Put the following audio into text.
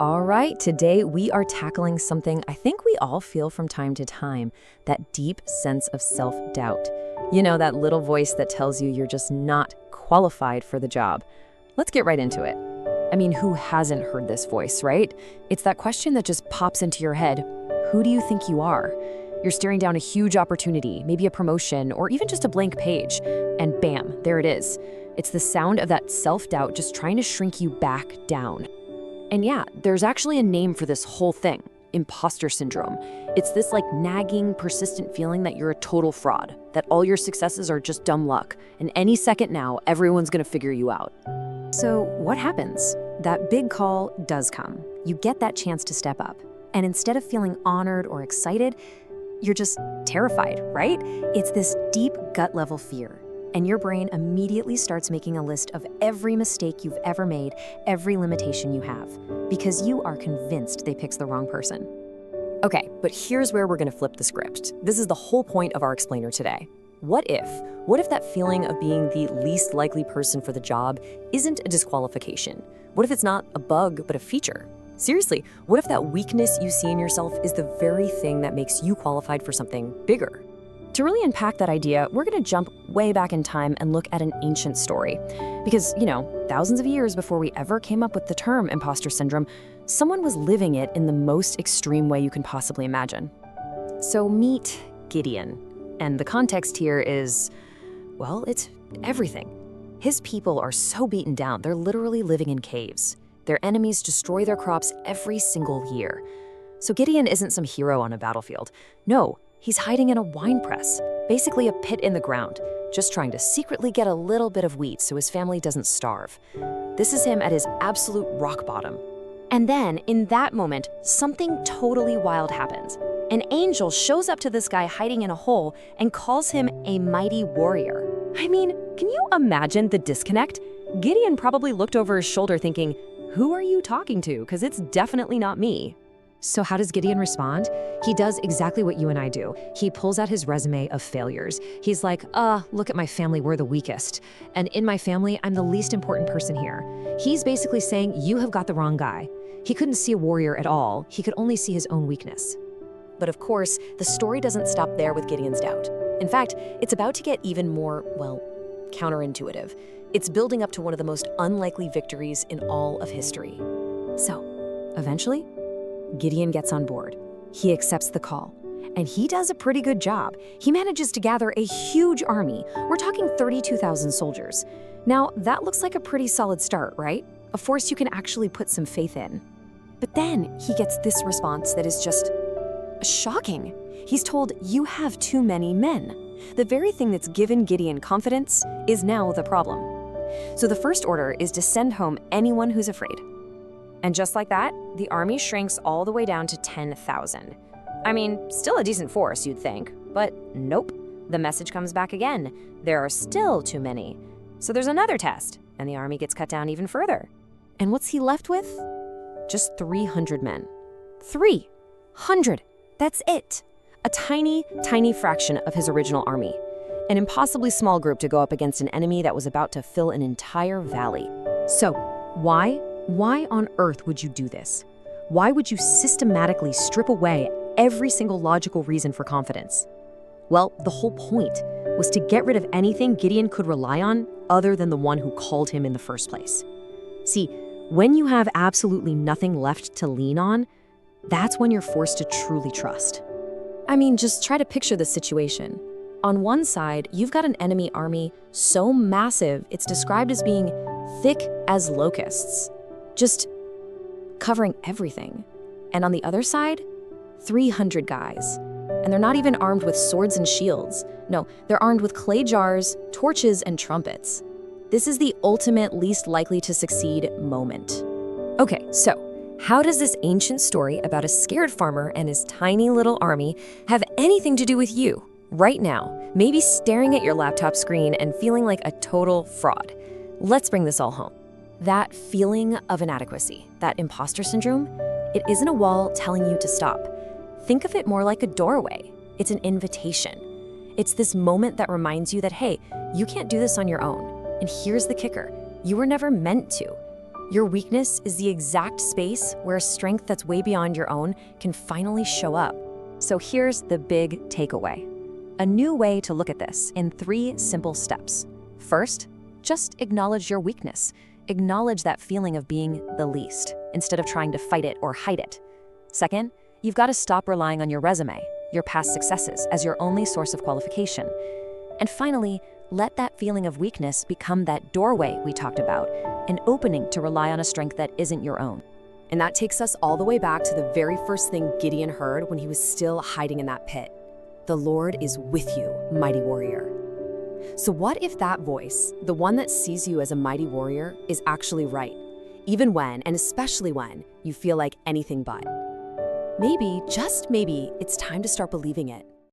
All right, today we are tackling something I think we all feel from time to time, that deep sense of self-doubt. You know, that little voice that tells you you're just not qualified for the job. Let's get right into it. I mean, who hasn't heard this voice, right? It's that question that just pops into your head. Who do you think you are? You're staring down a huge opportunity, maybe a promotion, or even just a blank page, and bam, there it is. It's the sound of that self-doubt just trying to shrink you back down. And yeah, there's actually a name for this whole thing, imposter syndrome. It's this nagging, persistent feeling that you're a total fraud, that all your successes are just dumb luck, and any second now, everyone's gonna figure you out. So what happens? That big call does come. You get that chance to step up. And instead of feeling honored or excited, you're just terrified, right? It's this deep gut level fear. And your brain immediately starts making a list of every mistake you've ever made, every limitation you have, because you are convinced they picked the wrong person. Okay, but here's where we're gonna flip the script. This is the whole point of our explainer today. What if that feeling of being the least likely person for the job isn't a disqualification? What if it's not a bug, but a feature? Seriously, what if that weakness you see in yourself is the very thing that makes you qualified for something bigger? To really unpack that idea, we're gonna jump way back in time and look at an ancient story. Because, thousands of years before we ever came up with the term imposter syndrome, someone was living it in the most extreme way you can possibly imagine. So meet Gideon. And the context here is, well, it's everything. His people are so beaten down, they're literally living in caves. Their enemies destroy their crops every single year. So Gideon isn't some hero on a battlefield. No, he's hiding in a wine press, basically a pit in the ground, just trying to secretly get a little bit of wheat so his family doesn't starve. This is him at his absolute rock bottom. And then, in that moment, something totally wild happens. An angel shows up to this guy hiding in a hole and calls him a mighty warrior. I mean, can you imagine the disconnect? Gideon probably looked over his shoulder thinking, who are you talking to? Because it's definitely not me. So how does Gideon respond? He does exactly what you and I do. He pulls out his resume of failures. He's like, look at my family, we're the weakest. And in my family, I'm the least important person here. He's basically saying, you have got the wrong guy. He couldn't see a warrior at all. He could only see his own weakness. But of course, the story doesn't stop there with Gideon's doubt. In fact, it's about to get even more, counterintuitive. It's building up to one of the most unlikely victories in all of history. So, eventually, Gideon gets on board. He accepts the call, and he does a pretty good job. He manages to gather a huge army. We're talking 32,000 soldiers. Now, that looks like a pretty solid start, right? A force you can actually put some faith in. But then he gets this response that is just shocking. He's told, you have too many men. The very thing that's given Gideon confidence is now the problem. So the first order is to send home anyone who's afraid. And just like that, the army shrinks all the way down to 10,000. I mean, still a decent force, you'd think, but nope. The message comes back again. There are still too many. So there's another test, and the army gets cut down even further. And what's he left with? Just 300 men. 300! That's it. A tiny, tiny fraction of his original army. An impossibly small group to go up against an enemy that was about to fill an entire valley. So, why? Why on earth would you do this? Why would you systematically strip away every single logical reason for confidence? Well, the whole point was to get rid of anything Gideon could rely on other than the one who called him in the first place. See, when you have absolutely nothing left to lean on, that's when you're forced to truly trust. I mean, just try to picture the situation. On one side, you've got an enemy army so massive it's described as being thick as locusts, just covering everything. And on the other side, 300 guys. And they're not even armed with swords and shields. No, they're armed with clay jars, torches, and trumpets. This is the ultimate least likely to succeed moment. Okay, so how does this ancient story about a scared farmer and his tiny little army have anything to do with you right now, maybe staring at your laptop screen and feeling like a total fraud? Let's bring this all home. That feeling of inadequacy, that imposter syndrome, it isn't a wall telling you to stop. Think of it more like a doorway. It's an invitation. It's this moment that reminds you that, hey, you can't do this on your own. And here's the kicker. You were never meant to. Your weakness is the exact space where a strength that's way beyond your own can finally show up. So here's the big takeaway. A new way to look at this in 3 simple steps. First, just acknowledge your weakness. Acknowledge that feeling of being the least, instead of trying to fight it or hide it. Second, you've got to stop relying on your resume, your past successes, as your only source of qualification. And finally, let that feeling of weakness become that doorway we talked about, an opening to rely on a strength that isn't your own. And that takes us all the way back to the very first thing Gideon heard when he was still hiding in that pit. The Lord is with you, mighty warrior. So what if that voice, the one that sees you as a mighty warrior, is actually right? Even when, and especially when, you feel like anything but. Maybe, just maybe, it's time to start believing it.